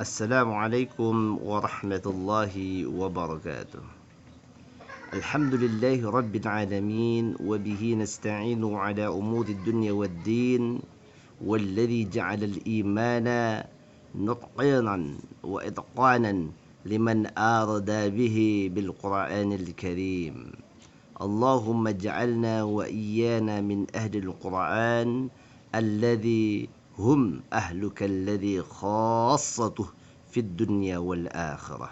Assalamualaikum warahmatullahi wabarakatuh. Alhamdulillahi rabbil alamin wa bihi nasta'inu ala umuri dunya waddin والذي جعل الإيمان نطقانا وإتقانا لمن أراد به بالقرآن الكريم اللهم اجعلنا وإيانا من أهل القرآن الذي هم أهلك الذي خاصته في الدنيا والآخرة.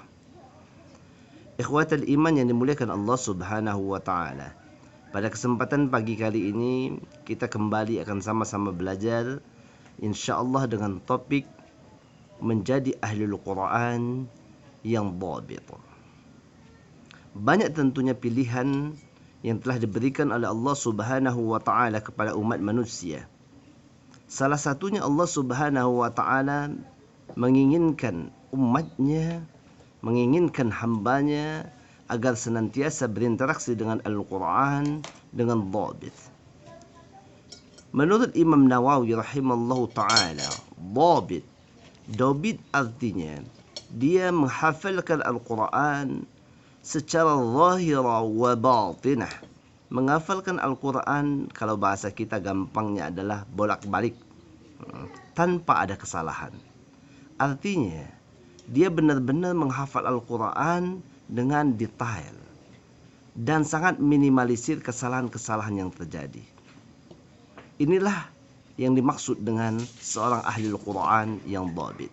Ikhwatal iman yang dimuliakan Allah Subhanahu wa taala. Pada kesempatan pagi kali ini kita kembali akan sama-sama belajar insyaallah dengan topik menjadi ahlul Quran yang dhabit. Banyak tentunya pilihan yang telah diberikan oleh Allah Subhanahu wa taala kepada umat manusia. Salah satunya Allah Subhanahu wa taala menginginkan umatnya, menginginkan hambanya agar senantiasa berinteraksi dengan Al-Quran dengan dhabit. Menurut Imam Nawawi rahimallahu ta'ala, dhabit artinya dia menghafalkan Al-Quran secara zahira wa batinah. Menghafalkan Al-Quran kalau bahasa kita gampangnya adalah bolak-balik tanpa ada kesalahan. Artinya dia benar-benar menghafal Al-Quran dengan detail dan sangat minimalisir kesalahan-kesalahan yang terjadi. Inilah yang dimaksud dengan seorang ahli Al-Quran yang dhabit.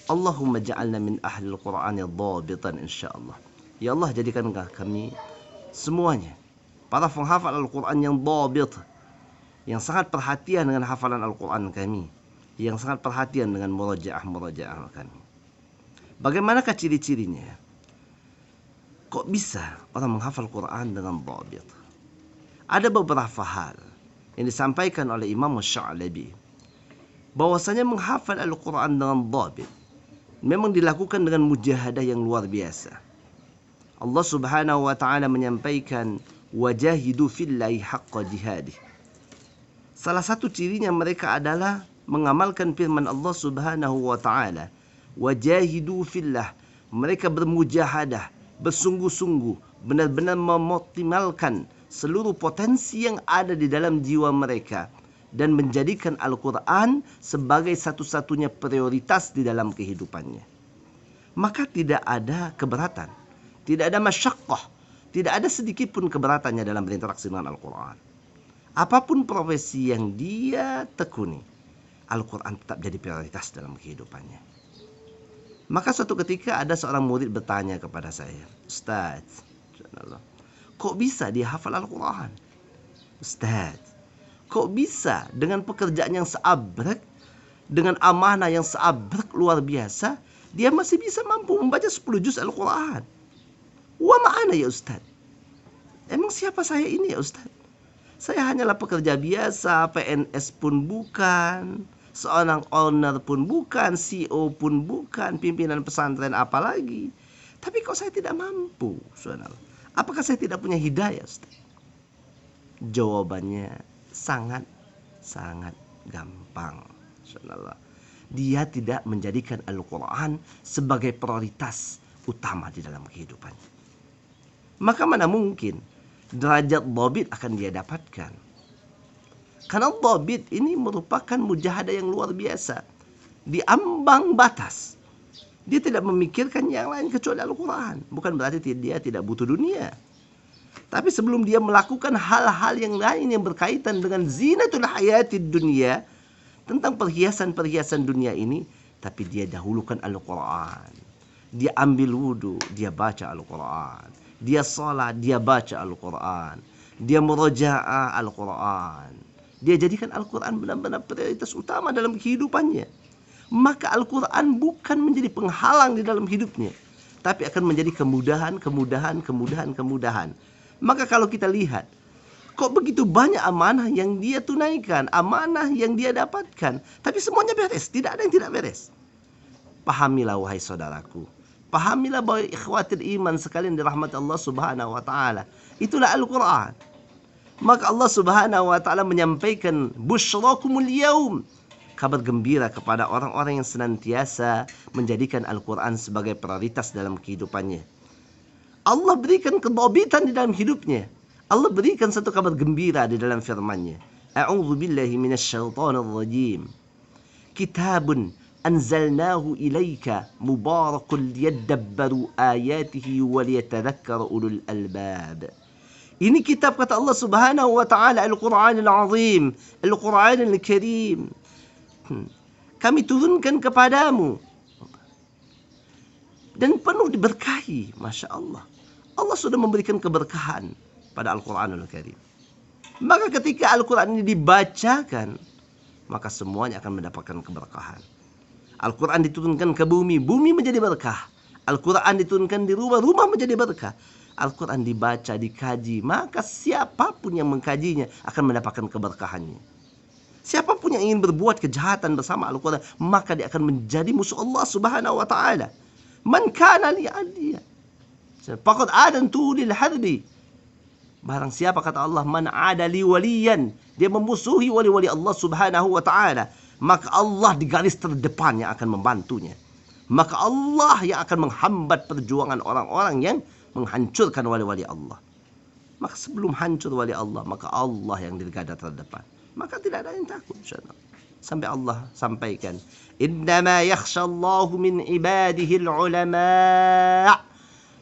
Allahumma ja'alna min ahli Al-Quran yang dhabitan insyaallah. Ya Allah, jadikanlah kami semuanya para penghafal Al-Quran yang dhabit, yang sangat perhatian dengan hafalan Al-Quran kami, yang sangat perhatian dengan murajaah kami. Bagaimanakah ciri-cirinya? Kok bisa orang menghafal Quran dengan dhabit? Ada beberapa hal yang disampaikan oleh Imam Sya'labi bahwasanya menghafal Al-Quran dengan dhabit memang dilakukan dengan mujahadah yang luar biasa. Allah Subhanahu wa taala menyampaikan wajahidu fillahi haqqa jihadih. Salah satu cirinya mereka adalah mengamalkan firman Allah Subhanahu wa taala, wajahidu fillah. Mereka bermujahadah, bersungguh-sungguh, benar-benar mengoptimalkan seluruh potensi yang ada di dalam jiwa mereka dan menjadikan Al-Quran sebagai satu-satunya prioritas di dalam kehidupannya. Maka tidak ada keberatan, tidak ada masyaqqah, tidak ada sedikit pun keberatannya dalam berinteraksi dengan Al-Quran. Apapun profesi yang dia tekuni, Al-Quran tetap jadi prioritas dalam kehidupannya. Maka suatu ketika ada seorang murid bertanya kepada saya, Ustaz, kok bisa dia hafal Al-Quran? Ustaz, kok bisa dengan pekerjaan yang seabrek, dengan amanah yang seabrek luar biasa, dia masih bisa mampu membaca 10 juz Al-Quran? Wa ma'ana ya Ustaz? Emang siapa saya ini ya Ustaz? Saya hanyalah pekerja biasa, PNS pun bukan, seorang owner pun bukan, CEO pun bukan, pimpinan pesantren apalagi. Tapi kok saya tidak mampu? Apakah saya tidak punya hidayah, Ustaz? Jawabannya sangat gampang. Dia tidak menjadikan Al-Quran sebagai prioritas utama di dalam kehidupannya. Maka mana mungkin derajat dhabit akan dia dapatkan? Karena dhabit ini merupakan mujahadah yang luar biasa. Di ambang batas. Dia tidak memikirkan yang lain kecuali Al-Quran. Bukan berarti dia tidak butuh dunia. Tapi sebelum dia melakukan hal-hal yang lain yang berkaitan dengan zinatul hayatid dunia, tentang perhiasan-perhiasan dunia ini, tapi dia dahulukan Al-Quran. Dia ambil wudu, dia baca Al-Quran. Dia salat, dia baca Al-Quran. Dia murajaah Al-Quran. Dia jadikan Al-Quran benar-benar prioritas utama dalam kehidupannya. Maka Al-Quran bukan menjadi penghalang di dalam hidupnya, tapi akan menjadi kemudahan. Maka kalau kita lihat, kok begitu banyak amanah yang dia tunaikan, amanah yang dia dapatkan, tapi semuanya beres, tidak ada yang tidak beres. Pahamilah wahai saudaraku, pahamilah bahwa ikhwatil iman sekalian dirahmati Allah Subhanahu wa taala, itulah Al-Quran. Maka Allah Subhanahu wa taala menyampaikan busyrakumul yaum, kabar gembira kepada orang-orang yang senantiasa menjadikan Al-Quran sebagai prioritas dalam kehidupannya. Allah berikan kedobitan di dalam hidupnya. Allah berikan satu kabar gembira di dalam firman-Nya. A'udzu billahi minasyaitonir rajim. Kitabun anzalnahu ilaika mubarakun liyadabbaru ayatihi wa liyatadhakkara ulul albab. Ini kitab kata Allah Subhanahu wa taala, Al-Qur'anul Azim, Al-Qur'anul Karim. Kami turunkan kepadamu dan penuh diberkahi. Masya Allah. Allah sudah memberikan keberkahan pada Al-Quranul Karim. Maka ketika Al-Quran ini dibacakan, maka semuanya akan mendapatkan keberkahan. Al-Quran diturunkan ke bumi, bumi menjadi berkah. Al-Quran diturunkan di rumah, rumah menjadi berkah. Al-Quran dibaca, dikaji, maka siapapun yang mengkajinya akan mendapatkan keberkahannya. Siapapun yang ingin berbuat kejahatan bersama Al-Quran, maka dia akan menjadi musuh Allah Subhanahu wa taala. Man kana li adiya faqad adantu lil harbi. Barang siapa kata Allah, man adali waliyan, dia memusuhi wali-wali Allah Subhanahu wa taala, maka Allah di garis terdepan yang akan membantunya. Maka Allah yang akan menghambat perjuangan orang-orang yang menghancurkan wali-wali Allah. Maka sebelum hancur wali Allah, maka Allah yang di garda terdepan. Maka tidak ada yang takut, insyaallah. Sampai Allah sampaikan, innama yakhshallahu min ibadihi ulama.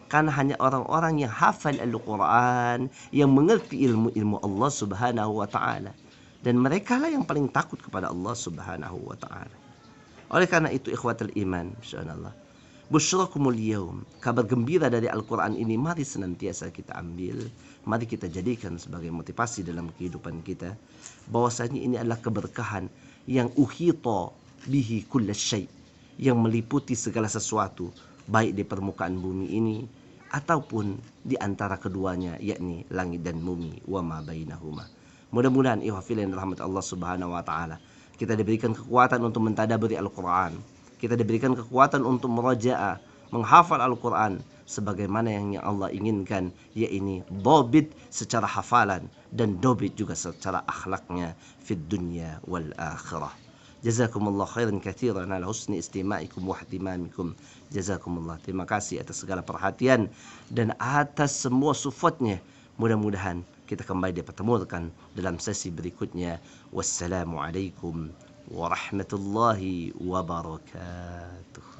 Karena hanya orang-orang yang hafal Al-Quran, yang mengerti ilmu-ilmu Allah Subhanahu wa taala, dan mereka lah yang paling takut kepada Allah Subhanahu wa taala. Oleh karena itu, ikhwatul iman, insyaallah, busyrakumul yaum, kabar gembira dari Al-Quran ini mari senantiasa kita ambil, mari kita jadikan sebagai motivasi dalam kehidupan kita, bahwasanya ini adalah keberkahan yang uhita bihi kullasyai, yang meliputi segala sesuatu, baik di permukaan bumi ini ataupun di antara keduanya, yakni langit dan bumi, wa ma bainahuma. Mudah-mudahan ihwafillah rahmat Allah Subhanahu wa taala, kita diberikan kekuatan untuk mentadaburi Al-Quran, kita diberikan kekuatan untuk meraja'ah, menghafal Al-Quran sebagaimana yang Allah inginkan, yakni dobit secara hafalan dan dobit juga secara akhlaknya fid dunya wal akhirah. Jazakumullah khairan katsiran ala husni istima'ikum wa ihtimamikum. Jazakumullah. Terima kasih atas segala perhatian dan atas semua supportnya. Mudah-mudahan kita kembali dipertemukan dalam sesi berikutnya. Wassalamualaikum warahmatullahi wabarakatuh.